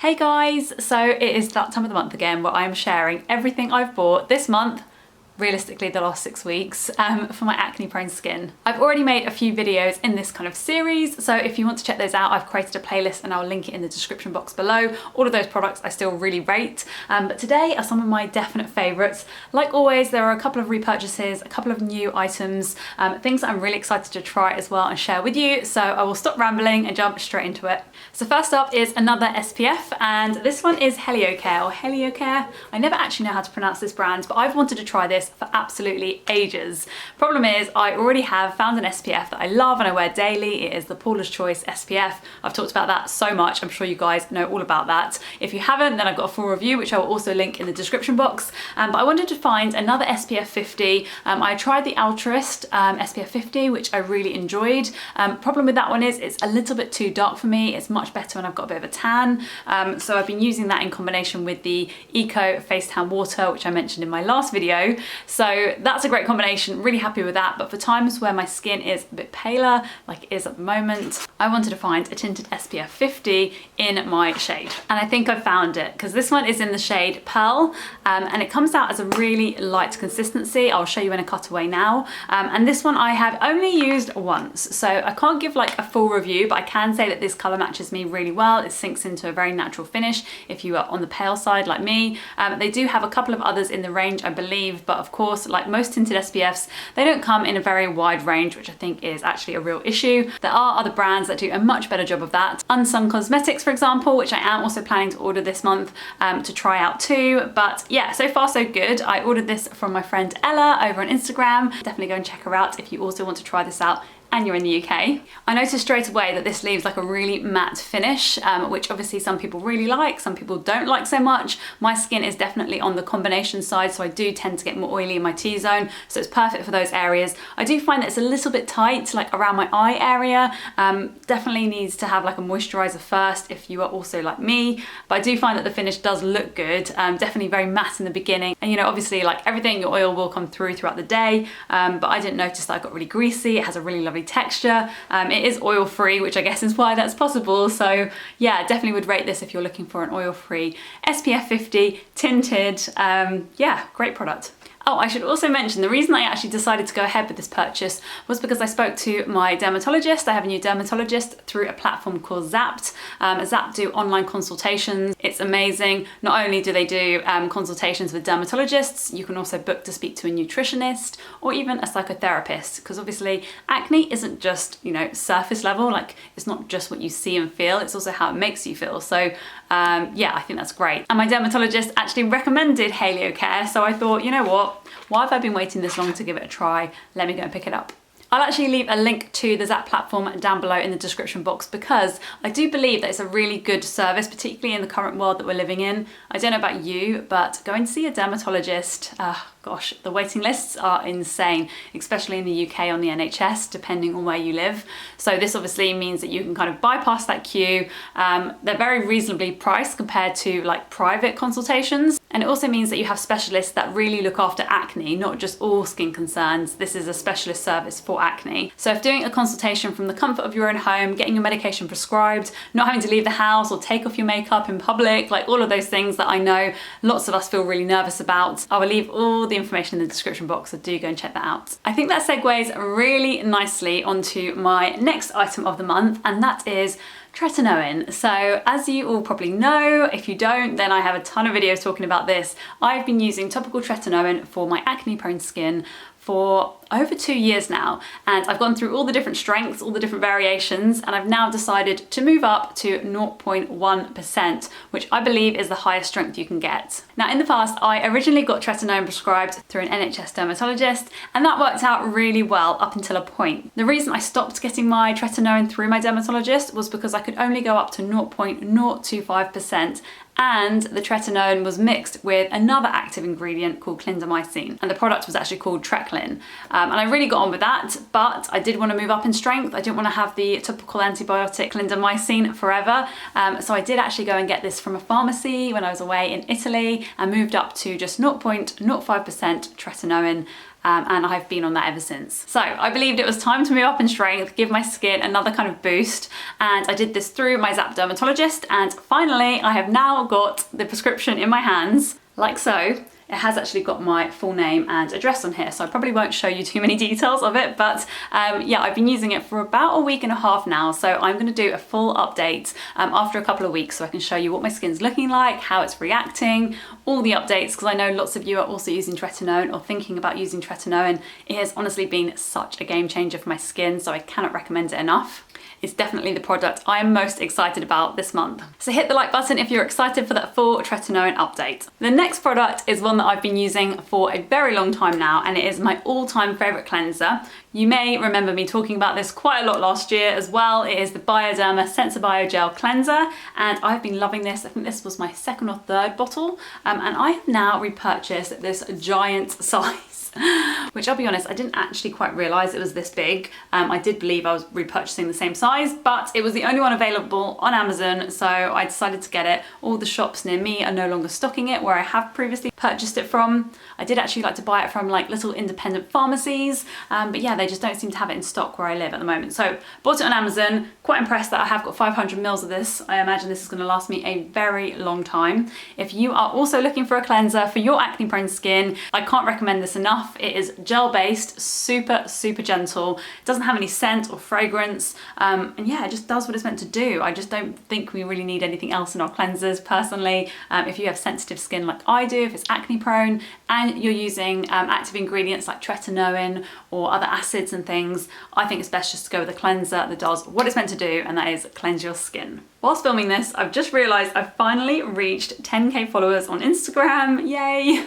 Hey guys, so it is that time of the month again where I'm sharing everything I've bought this month, realistically the last 6 weeks, for my acne prone skin. I've already made a few videos in this kind of series, so if you want to check those out, I've created a playlist and I'll link it in the description box below. All of those products I still really rate, but today are some of my definite favourites. Like always, there are a couple of repurchases, a couple of new items, things that I'm really excited to try as well and share with you, so I will stop rambling and jump straight into it. So first up is another SPF, and this one is Heliocare or Heliocare. I never actually know how to pronounce this brand, but I've wanted to try this for absolutely ages. Problem is, I already have found an SPF that I love and I wear daily. It is the Paula's Choice SPF. I've talked about that so much. I'm sure you guys know all about that. If you haven't, then I've got a full review, which I will also link in the description box. But I wanted to find another SPF 50. I tried the Altruist SPF 50, which I really enjoyed. Problem with that one is it's a little bit too dark for me. It's much better when I've got a bit of a tan. So I've been using that in combination with the Eco Face Tan Water, which I mentioned in my last video. So that's a great combination, really happy with that. But for times where my skin is a bit paler, like it is at the moment, I wanted to find a tinted SPF 50 in my shade. And I think I've found it, because this one is in the shade Pearl, and it comes out as a really light consistency. I'll show you in a cutaway now. And this one I have only used once, so I can't give like a full review, but I can say that this color matches me really well. It sinks into a very natural finish if you are on the pale side like me. They do have a couple of others in the range, I believe, but of course, like most tinted SPFs, they don't come in a very wide range, which I think is actually a real issue. There are other brands that do a much better job of that. Unsung Cosmetics, for example, which I am also planning to order this month to try out too. But yeah, so far so good. I ordered this from my friend Ella over on Instagram. Definitely go and check her out if you also want to try this out and you're in the UK. I noticed straight away that this leaves like a really matte finish, which obviously some people really like, some people don't like so much. My skin is definitely on the combination side, so I do tend to get more oily in my T-zone, so it's perfect for those areas. I do find that it's a little bit tight, like around my eye area. Definitely needs to have like a moisturizer first if you are also like me, but I do find that the finish does look good. Definitely very matte in the beginning, and you know, obviously like everything, your oil will come through throughout the day, but I didn't notice that I got really greasy. It has a really lovely texture. It is oil free, which I guess is why that's possible. So yeah, definitely would rate this if you're looking for an oil free SPF 50 tinted. Yeah, great product. Oh, I should also mention the reason I actually decided to go ahead with this purchase was because I spoke to my dermatologist. I have a new dermatologist through a platform called Zapped. Zapped do online consultations. It's amazing. Not only do they do consultations with dermatologists, you can also book to speak to a nutritionist or even a psychotherapist, because obviously acne isn't just, you know, surface level. Like, it's not just what you see and feel, it's also how it makes you feel. So yeah, I think that's great. And my dermatologist actually recommended Heliocare, so I thought, you know what? Why have I been waiting this long to give it a try? Let me go and pick it up. I'll actually leave a link to the Zapped platform down below in the description box, because I do believe that it's a really good service, particularly in the current world that we're living in. I don't know about you, but going to see a dermatologist, gosh, the waiting lists are insane, especially in the UK on the NHS, depending on where you live. So this obviously means that you can kind of bypass that queue. They're very reasonably priced compared to like private consultations. And it also means that you have specialists that really look after acne, not just all skin concerns. This is a specialist service for acne. So if doing a consultation from the comfort of your own home, getting your medication prescribed, not having to leave the house or take off your makeup in public, like all of those things that I know lots of us feel really nervous about, I will leave all the information in the description box, so do go and check that out. I think that segues really nicely onto my next item of the month, and that is tretinoin. So as you all probably know, if you don't, then I have a ton of videos talking about this. I've been using topical tretinoin for my acne prone skin for over 2 years now, and I've gone through all the different strengths, all the different variations, and I've now decided to move up to 0.1%, which I believe is the highest strength you can get. Now, in the past, I originally got tretinoin prescribed through an NHS dermatologist, and that worked out really well up until a point. The reason I stopped getting my tretinoin through my dermatologist was because I could only go up to 0.025%, and the tretinoin was mixed with another active ingredient called clindamycin, and the product was actually called Treclin. And I really got on with that, but I did want to move up in strength. I didn't want to have the topical antibiotic clindamycin forever, so I did actually go and get this from a pharmacy when I was away in Italy and moved up to just 0.05% tretinoin. and I've been on that ever since. So I believed it was time to move up in strength, give my skin another kind of boost, and I did this through my Zap dermatologist, and finally I have now got the prescription in my hands, like so. It has actually got my full name and address on here, so I probably won't show you too many details of it, but yeah, I've been using it for about a week and a half now, so I'm going to do a full update after a couple of weeks so I can show you what my skin's looking like, how it's reacting, all the updates, because I know lots of you are also using tretinoin or thinking about using tretinoin. It has honestly been such a game changer for my skin, so I cannot recommend it enough. It's definitely the product I'm most excited about this month. So hit the like button if you're excited for that full tretinoin update. The next product is one that I've been using for a very long time now, and it is my all-time favorite cleanser. You may remember me talking about this quite a lot last year as well. It is the Bioderma Sensibio Gel Cleanser, and I've been loving this. I think this was my second or third bottle, and I have now repurchased this giant size. Which I'll be honest, I didn't actually quite realise it was this big. I did believe I was repurchasing the same size, but it was the only one available on Amazon, so I decided to get it. All the shops near me are no longer stocking it where I have previously purchased it from. I did actually like to buy it from like little independent pharmacies, but yeah, they just don't seem to have it in stock where I live at the moment. So bought it on Amazon, quite impressed that I have got 500 mils of this. I imagine this is going to last me a very long time. If you are also looking for a cleanser for your acne prone skin, I can't recommend this enough. It is gel based, super gentle, it doesn't have any scent or fragrance, and yeah, it just does what it's meant to do. I just don't think we really need anything else in our cleansers personally. If you have sensitive skin like I do, if it's acne prone and you're using active ingredients like tretinoin or other acids and things, I think it's best just to go with a cleanser that does what it's meant to do, and that is cleanse your skin. Whilst filming this, I've just realised I've finally reached 10k followers on Instagram, yay!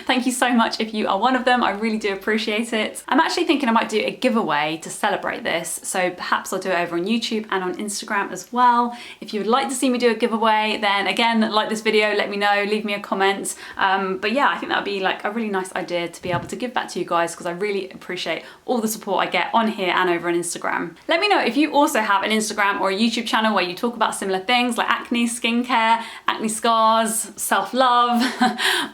Thank you so much if you are one of them, I really do appreciate it. I'm actually thinking I might do a giveaway to celebrate this, so perhaps I'll do it over on YouTube and on Instagram as well. If you would like to see me do a giveaway, then again, like this video, let me know, leave me a comment. But yeah, I think that would be like a really nice idea to be able to give back to you guys, because I really appreciate all the support I get on here and over on Instagram. Let me know if you also have an Instagram or a YouTube channel where you talk about similar things like acne, skincare, acne scars, self-love,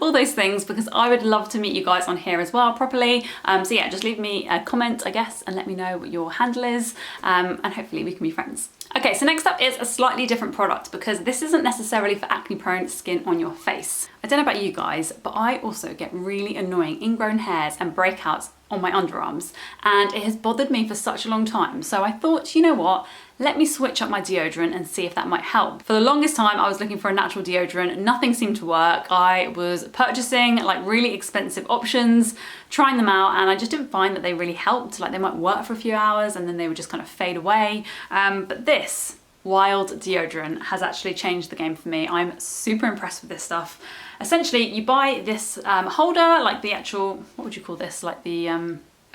all those things, because I would love to meet you guys on here as well properly. So yeah, just leave me a comment, I guess, and let me know what your handle is, and hopefully we can be friends. Okay, so next up is a slightly different product, because this isn't necessarily for acne prone skin on your face. I don't know about you guys, but I also get really annoying ingrown hairs and breakouts on my underarms, and it has bothered me for such a long time. So I thought, you know what, let me switch up my deodorant and see if that might help. For the longest time, I was looking for a natural deodorant. Nothing seemed to work. I was purchasing like really expensive options, trying them out, and I just didn't find that they really helped. Like they might work for a few hours and then they would just kind of fade away. But this Wild deodorant has actually changed the game for me. I'm super impressed with this stuff. Essentially, you buy this holder, like the actual, what would you call this? Like the,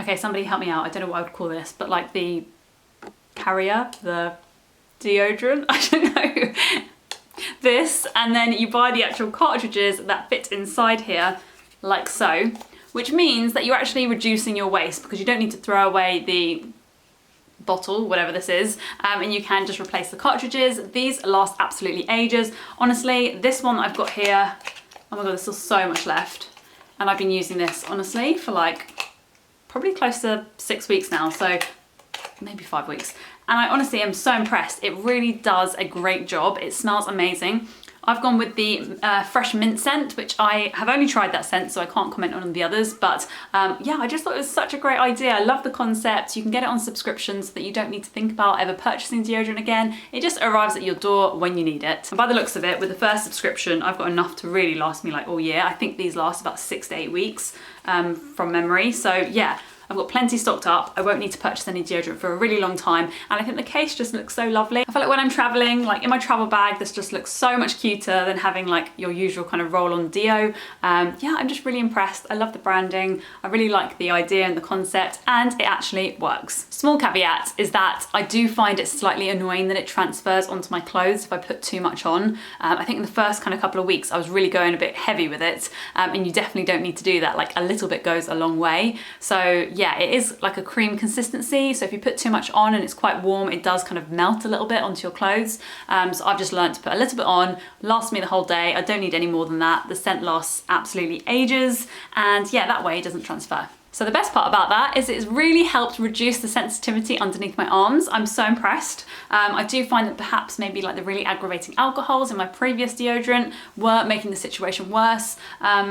okay, somebody help me out. I don't know what I would call this, but like the carrier, the deodorant, I don't know. This, and then you buy the actual cartridges that fit inside here, like so, which means that you're actually reducing your waste because you don't need to throw away the bottle, whatever this is, and you can just replace the cartridges. These last absolutely ages. Honestly, this one that I've got here, oh my god, there's still so much left. And I've been using this, honestly, for like probably close to 6 weeks now, so maybe 5 weeks. And I honestly am so impressed. It really does a great job. It smells amazing. I've gone with the fresh mint scent, which I have only tried that scent, so I can't comment on the others. But yeah, I just thought it was such a great idea. I love the concept. You can get it on subscription so that you don't need to think about ever purchasing deodorant again. It just arrives at your door when you need it. And by the looks of it, with the first subscription, I've got enough to really last me like all year. I think these last about 6 to 8 weeks from memory. So yeah. I've got plenty stocked up. I won't need to purchase any deodorant for a really long time. And I think the case just looks so lovely. I feel like when I'm traveling, like in my travel bag, this just looks so much cuter than having like your usual kind of roll-on deo. Yeah, I'm just really impressed. I love the branding. I really like the idea and the concept, and it actually works. Small caveat is that I do find it slightly annoying that it transfers onto my clothes if I put too much on. I think in the first kind of couple of weeks, I was really going a bit heavy with it, and you definitely don't need to do that. Like a little bit goes a long way. So yeah, it is like a cream consistency, so if you put too much on and it's quite warm, it does kind of melt a little bit onto your clothes. So I've just learned to put a little bit on, lasts me the whole day. I don't need any more than that. The scent lasts absolutely ages, and yeah, that way it doesn't transfer. So the best part about that is it's really helped reduce the sensitivity underneath my arms. I'm so impressed. I do find that perhaps maybe like the really aggravating alcohols in my previous deodorant were making the situation worse.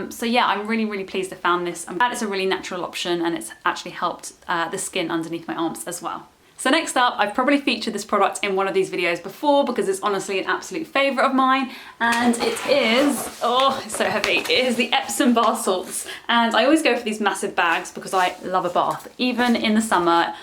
So yeah, I'm really pleased I found this. I'm glad it's a really natural option and it's actually helped the skin underneath my arms as well. So next up, I've probably featured this product in one of these videos before because it's honestly an absolute favourite of mine, and it is, oh, it's so heavy, it is the Epsom bar salts. And I always go for these massive bags because I love a bath. Even in the summer,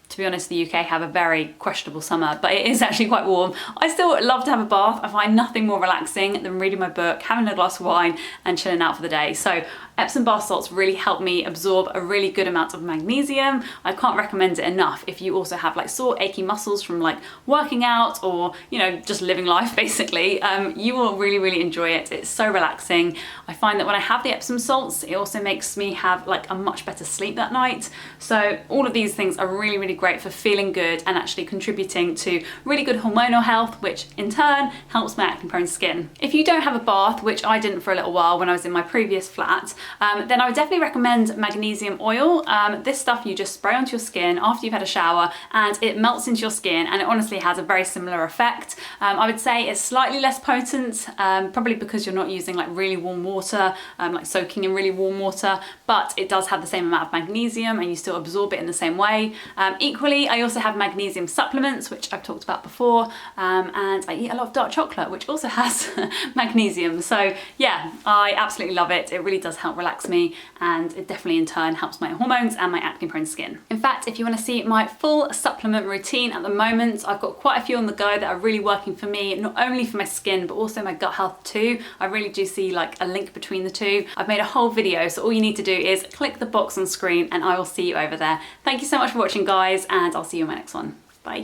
to be honest, the UK have a very questionable summer, but it is actually quite warm. I still love to have a bath. I find nothing more relaxing than reading my book, having a glass of wine and chilling out for the day. So Epsom bar salts really help me absorb a really good amount of magnesium. I can't recommend it enough if you also have like sore achy muscles from like working out or, you know, just living life basically. You will really enjoy it. It's so relaxing. I find that when I have the Epsom salts, it also makes me have like a much better sleep that night. So all of these things are really great for feeling good and actually contributing to really good hormonal health, which in turn helps my acne prone skin. If you don't have a bath, which I didn't for a little while when I was in my previous flat, then I would definitely recommend magnesium oil. This stuff you just spray onto your skin after you've had a shower and it melts into your skin, and it honestly has a very similar effect. I would say it's slightly less potent, probably because you're not using like really warm water, like soaking in really warm water, but it does have the same amount of magnesium and you still absorb it in the same way. Equally, I also have magnesium supplements, which I've talked about before, and I eat a lot of dark chocolate, which also has magnesium. So yeah, I absolutely love it. It really does help relax me, and it definitely in turn helps my hormones and my acne prone skin. In fact, if you want to see my full supplement routine at the moment, I've got quite a few on the go that are really working for me, not only for my skin, but also my gut health too. I really do see like a link between the two. I've made a whole video, so all you need to do is click the box on screen and I will see you over there. Thank you so much for watching, guys, and I'll see you in my next one. Bye.